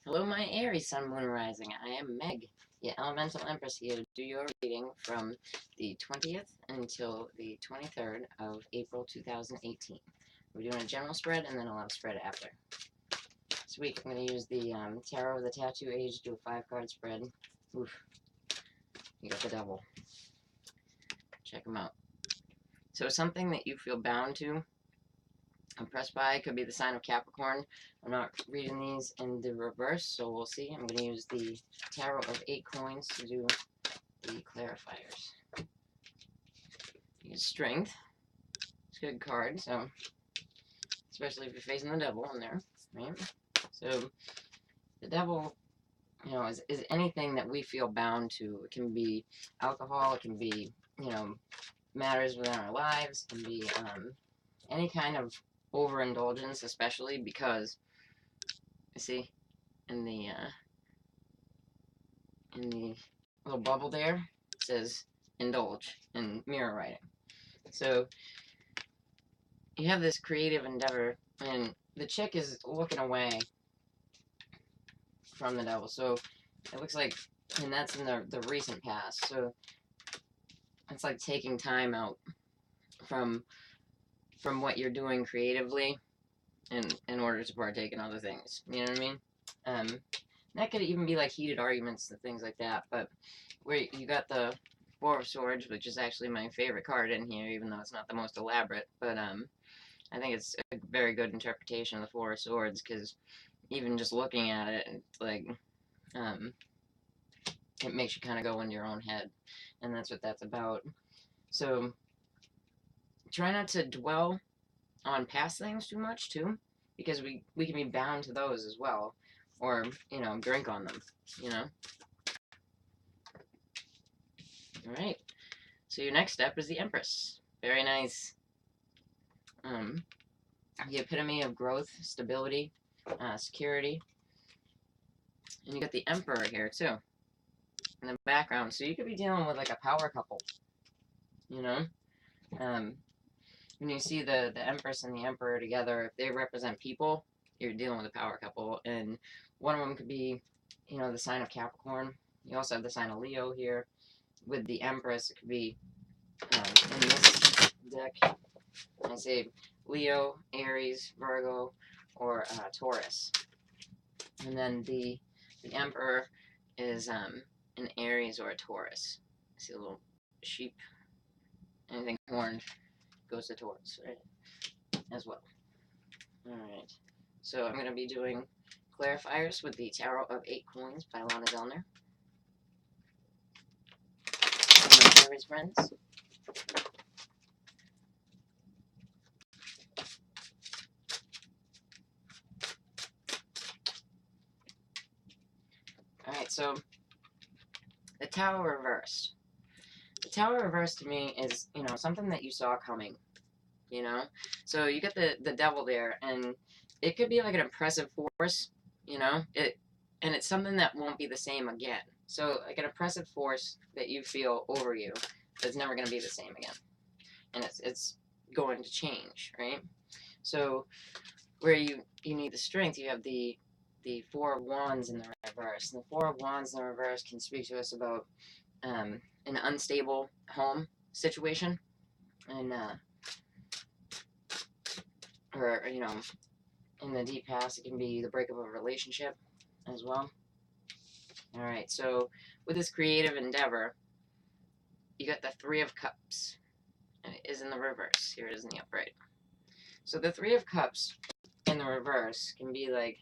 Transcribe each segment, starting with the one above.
Hello, my Aries Sun, Moon, Rising. I am Meg, your Elemental Empress, here to do your reading from the 20th until the 23rd of April 2018. We're doing a general spread and then a love spread after. This week I'm going to use the Tarot of the Tattoo Age to do a 5-card spread. Oof. You got the Devil. Check them out. So something that you feel bound to, impressed by, could be the sign of Capricorn. I'm not reading these in the reverse, so we'll see. I'm going to use the Tarot of 8 coins to do the clarifiers. Use Strength. It's a good card, so especially if you're facing the Devil in there, right? So the Devil, is anything that we feel bound to. It can be alcohol, it can be, matters within our lives, it can be any kind of overindulgence, especially because you see in the little bubble there it says indulge in mirror writing. So you have this creative endeavor and the chick is looking away from the Devil, so it looks like, and that's in the recent past, so it's like taking time out from what you're doing creatively in order to partake in other things. You know what I mean? That could even be like heated arguments and things like that, but where you got the Four of Swords, which is actually my favorite card in here, even though it's not the most elaborate, but I think it's a very good interpretation of the Four of Swords, because even just looking at it, it's like, it makes you kind of go into your own head, and that's what that's about. So try not to dwell on past things too much, too, because we can be bound to those as well, or, drink on them, Alright, so your next step is the Empress. Very nice. The epitome of growth, stability, security. And you got the Emperor here, too, in the background. So you could be dealing with, like, a power couple, when you see the Empress and the Emperor together, if they represent people, you're dealing with a power couple. And one of them could be, the sign of Capricorn. You also have the sign of Leo here. With the Empress, it could be, in this deck, I say Leo, Aries, Virgo, or Taurus. And then the Emperor is an Aries or a Taurus. I see a little sheep. Anything horned goes to Taurus, right? As well. Alright. So I'm going to be doing clarifiers with the Tarot of 8 Coins by Lana Delner. My Aries friends. Alright, so the Tower reversed. The Tower reversed to me is, something that you saw coming, So you get the Devil there, and it could be like an impressive force, and it's something that won't be the same again. So like an oppressive force that you feel over you that's never going to be the same again. And it's going to change, right? So where you need the strength, you have the Four of Wands in the reverse. And the Four of Wands in the reverse can speak to us about an unstable home situation, and or in the deep past, it can be the breakup of a relationship as well. All right, so with this creative endeavor, you got the Three of Cups, and it is in the reverse. Here it is in the upright. So the Three of Cups in the reverse can be like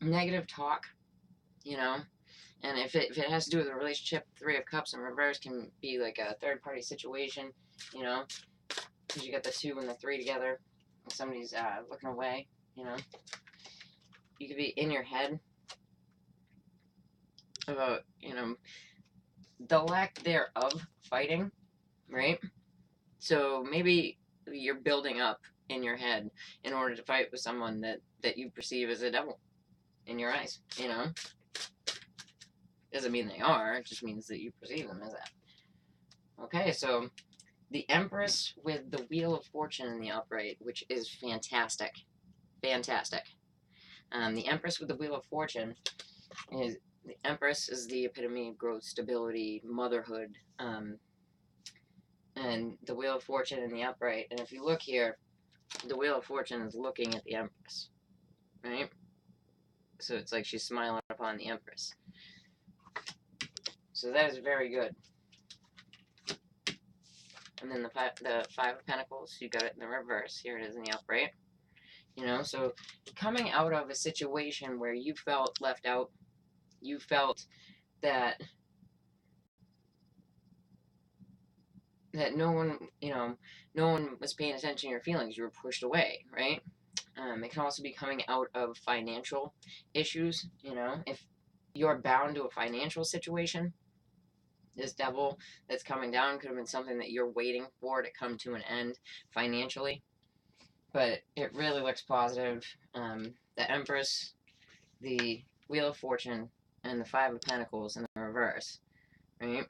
negative talk, and if it has to do with a relationship, Three of Cups in reverse can be like a third-party situation, because you got the 2 and the 3 together, and somebody's looking away, You could be in your head about, the lack thereof fighting, right? So maybe you're building up in your head in order to fight with someone that you perceive as a devil in your eyes, Doesn't mean they are, it just means that you perceive them as that. Okay, so the Empress with the Wheel of Fortune in the upright, which is fantastic. Fantastic. The Empress with the Wheel of Fortune is the Empress is the epitome of growth, stability, motherhood, and the Wheel of Fortune in the upright. And if you look here, the Wheel of Fortune is looking at the Empress, right? So it's like she's smiling upon the Empress. So that is very good. And then the Five of Pentacles, you got it in the reverse. Here it is in the upright. You know, so coming out of a situation where you felt left out, you felt that no one, no one was paying attention to your feelings. You were pushed away, right? It can also be coming out of financial issues. If you're bound to a financial situation, this devil that's coming down could have been something that you're waiting for to come to an end financially. But it really looks positive. The Empress, the Wheel of Fortune, and the Five of Pentacles in the reverse, right,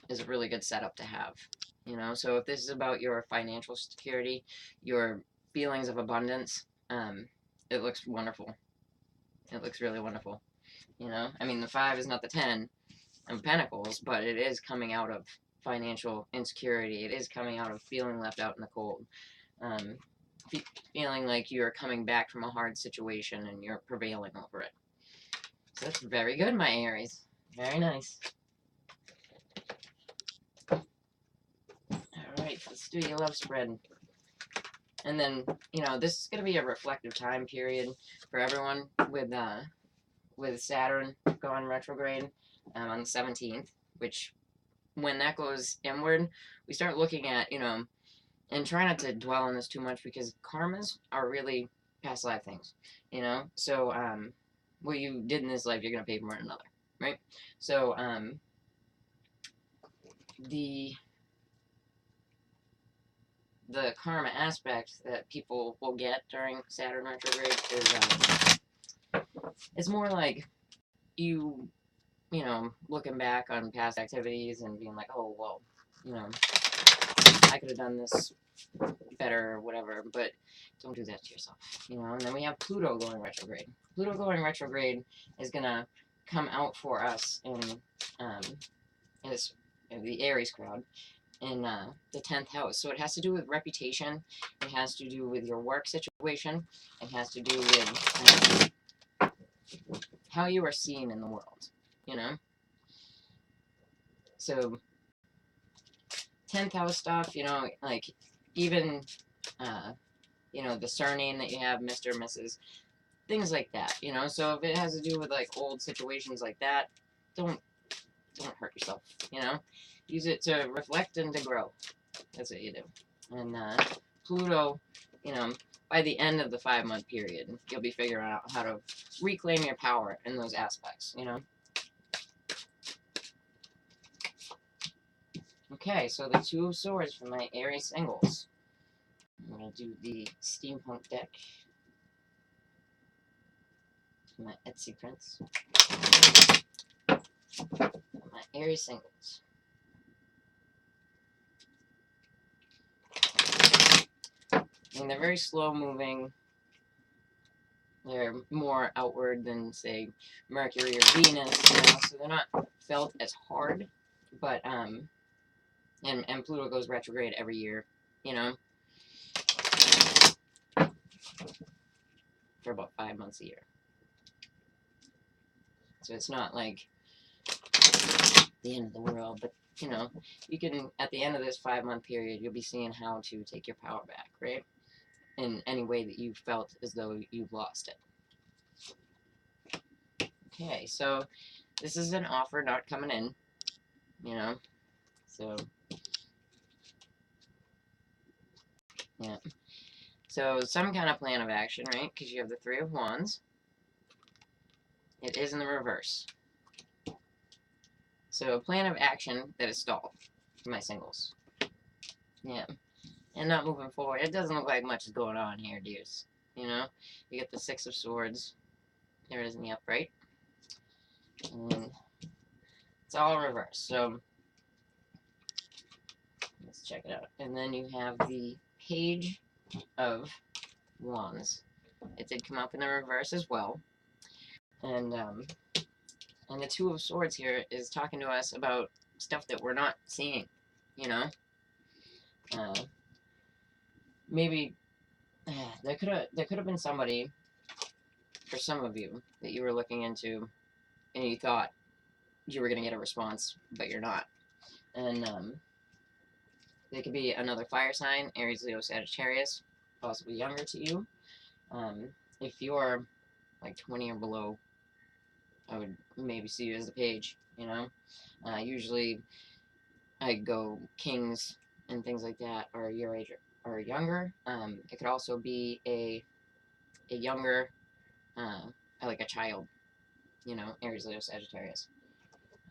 is a really good setup to have. So if this is about your financial security, your feelings of abundance, it looks wonderful. It looks really wonderful. I mean, the 5 is not the 10 of Pentacles, but it is coming out of financial insecurity. It is coming out of feeling left out in the cold. Feeling like you're coming back from a hard situation and you're prevailing over it. So that's very good, my Aries. Very nice. Alright, let's do your love spread. And then, this is going to be a reflective time period for everyone with Saturn going retrograde on the 17th, which when that goes inward, we start looking at, and try not to dwell on this too much because karmas are really past life things, So, what you did in this life, you're going to pay for in another, right? So, the karma aspect that people will get during Saturn retrograde is it's more like you looking back on past activities and being like, oh, well, I could have done this better or whatever, but don't do that to yourself, And then we have Pluto going retrograde. Pluto going retrograde is going to come out for us in the Aries crowd in the 10th house. So it has to do with reputation. It has to do with your work situation. It has to do with how you are seen in the world, So 10th house stuff, like even, the surname that you have, Mr., Mrs., things like that, So if it has to do with like old situations like that, don't hurt yourself, Use it to reflect and to grow. That's what you do. And Pluto, by the end of the 5-month period, you'll be figuring out how to reclaim your power in those aspects, Okay, so the Two of Swords for my Aries singles. I'm going to do the Steampunk deck. My Etsy prints. My Aries singles. And they're very slow moving. They're more outward than, say, Mercury or Venus, so they're not felt as hard. But, and Pluto goes retrograde every year, for about 5 months a year. So it's not like the end of the world, but, you can, at the end of this 5-month period, you'll be seeing how to take your power back, right? In any way that you felt as though you've lost it. Okay, so this is an offer not coming in, so, yeah. So some kind of plan of action, right? Because you have the Three of Wands. It is in the reverse. So a plan of action that is stalled for my singles. Yeah. And not moving forward. It doesn't look like much is going on here, dears. You get the Six of Swords. There it is in the upright. And it's all reversed. So let's check it out. And then you have the Page of Wands It did come up in the reverse as well. And the Two of Swords here is talking to us about stuff that we're not seeing, you know? Maybe there could have been somebody, for some of you, that you were looking into and you thought you were going to get a response, but you're not. And they could be another fire sign, Aries, Leo, Sagittarius, possibly younger to you. If you're like 20 or below, I would maybe see you as the page, you know? Usually I go kings and things like that are your age or younger. It could also be a younger, like a child, you know, Aries, Leo, Sagittarius.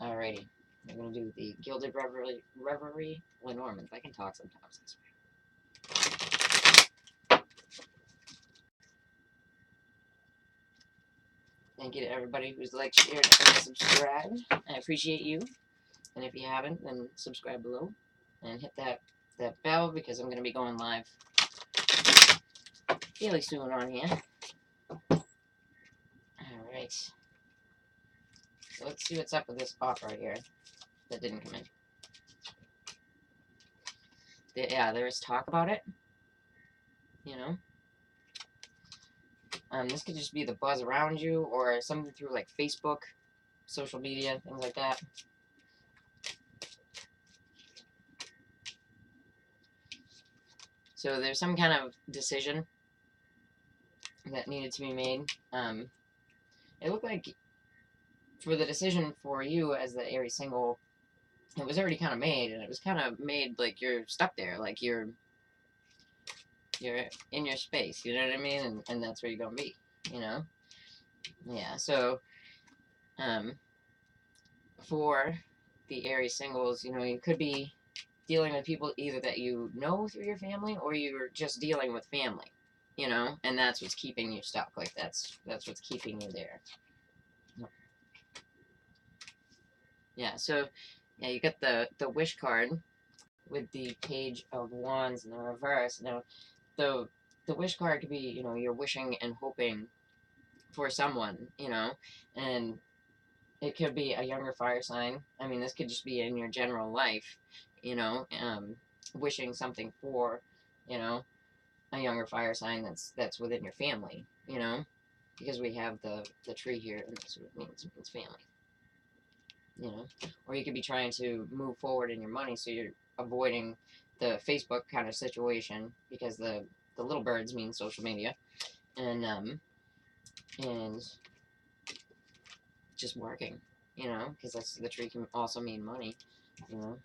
Alrighty, we're going to do the Gilded Reverie Lenormand. I can talk sometimes, I swear. Thank you to everybody who's liked, shared, and subscribed. I appreciate you. And if you haven't, then subscribe below. And hit that bell, because I'm going to be going live fairly soon on here. Alright. So let's see what's up with this offer here that didn't come in. Yeah, there's talk about it. You know? This could just be the buzz around you, or something through like Facebook, social media, things like that. So there's some kind of decision that needed to be made. It looked like for the decision for you as the Aries single, it was already kind of made, and it was kind of made like you're stuck there, like you're in your space, you know what I mean? And that's where you're gonna be, you know? Yeah, so for the Aries singles, you know, you could be dealing with people either that you know through your family, or you're just dealing with family, you know, and that's what's keeping you stuck. Like that's what's keeping you there. Yeah, so yeah, you got the wish card with the Page of Wands in the reverse. Now, the wish card could be, you know, you're wishing and hoping for someone, you know, and it could be a younger fire sign. I mean, this could just be in your general life, you know, wishing something for, you know, a younger fire sign that's within your family, you know, because we have the tree here, and that's what it means. It means family, you know. Or you could be trying to move forward in your money, so you're avoiding the Facebook kind of situation, because the little birds mean social media, and just working, you know, because that's the tree can also mean money, you know.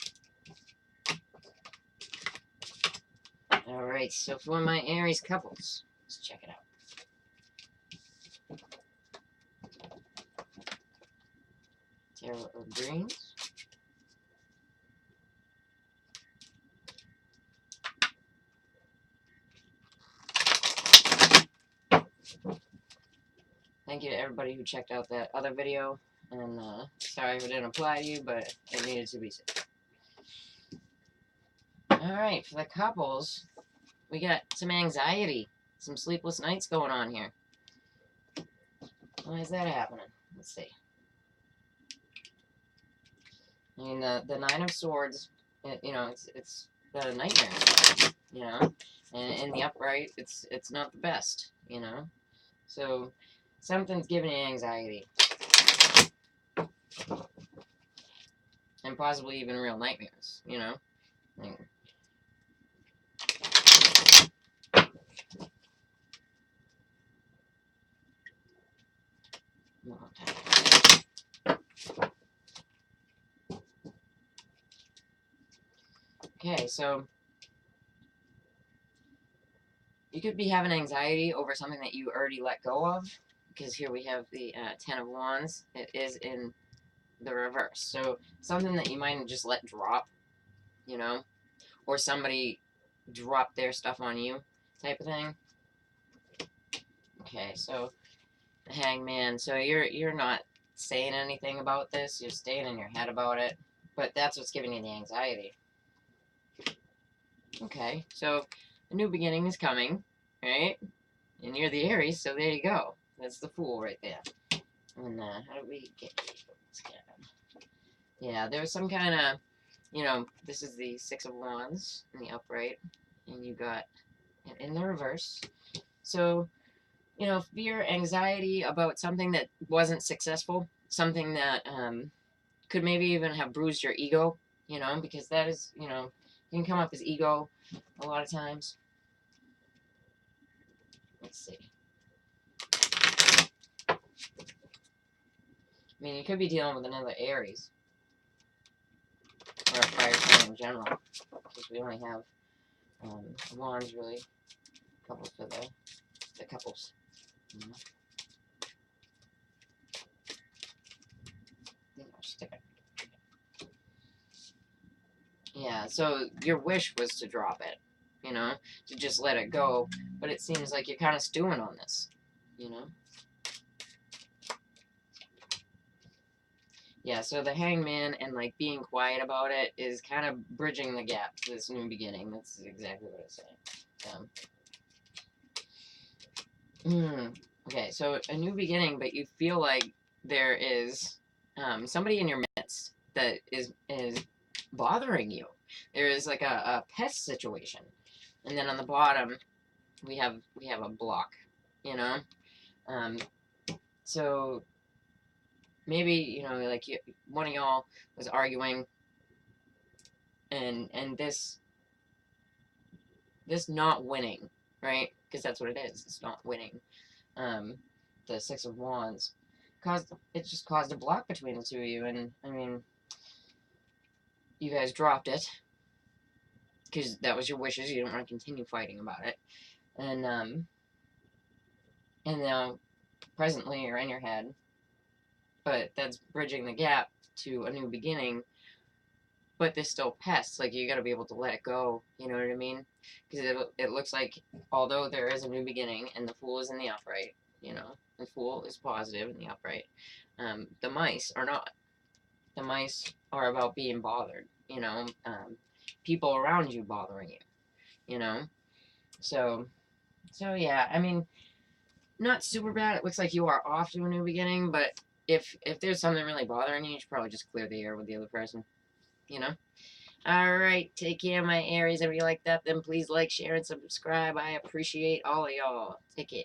All right, so for my Aries couples, let's check it out. Tarot of Greens. Thank you to everybody who checked out that other video, and sorry if it didn't apply to you, but it needed to be said. Alright, for the couples, we got some anxiety, some sleepless nights going on here. Why is that happening? Let's see. I mean, the Nine of Swords, you know, it's the nightmare, you know, and in the upright, it's not the best, you know. So something's giving you anxiety, and possibly even real nightmares, you know. I mean, okay, so you could be having anxiety over something that you already let go of, because here we have the Ten of Wands. It is in the reverse. So something that you might just let drop, you know, or somebody drop their stuff on you type of thing. Okay, so the Hangman. So you're not saying anything about this. You're staying in your head about it, but that's what's giving you the anxiety. Okay, so a new beginning is coming, right? And you're the Aries, so there you go. That's the Fool right there. And how do we get this guy? Yeah, there was some kind of, you know, this is the Six of Wands in the upright, and you got it in the reverse. So, you know, fear, anxiety about something that wasn't successful, something that could maybe even have bruised your ego, you know, because that is, you know, you can come up as ego a lot of times. Let's see. I mean, you could be dealing with another Aries or a fire sign in general, because we only have wands really, couples for the couples. You know? Yeah, so your wish was to drop it, you know, to just let it go, but it seems like you're kind of stewing on this, you know. Yeah, so the hangman and like being quiet about it is kind of bridging the gap to this new beginning. That's exactly what it's saying. Okay, so a new beginning, but you feel like there is somebody in your midst that is bothering you. There is like a pest situation, and then on the bottom we have a block, you know. So maybe, you know, like one of y'all was arguing, and this not winning, right? Because that's what it is. It's not winning. The Six of Wands just caused a block between the two of you, and I mean, you guys dropped it because that was your wishes. You didn't want to continue fighting about it, and now presently you're in your head, but that's bridging the gap to a new beginning. But there's still pests. Like, you got to be able to let it go. You know what I mean? Because it looks like, although there is a new beginning and the Fool is in the upright, you know, the Fool is positive in the upright. The mice are not. The mice are about being bothered. You know, people around you bothering you. You know, so yeah. I mean, not super bad. It looks like you are off to a new beginning, but if there's something really bothering you, you should probably just clear the air with the other person. You know. Alright, take care, my Aries. If you like that, then please like, share, and subscribe. I appreciate all of y'all. Take care.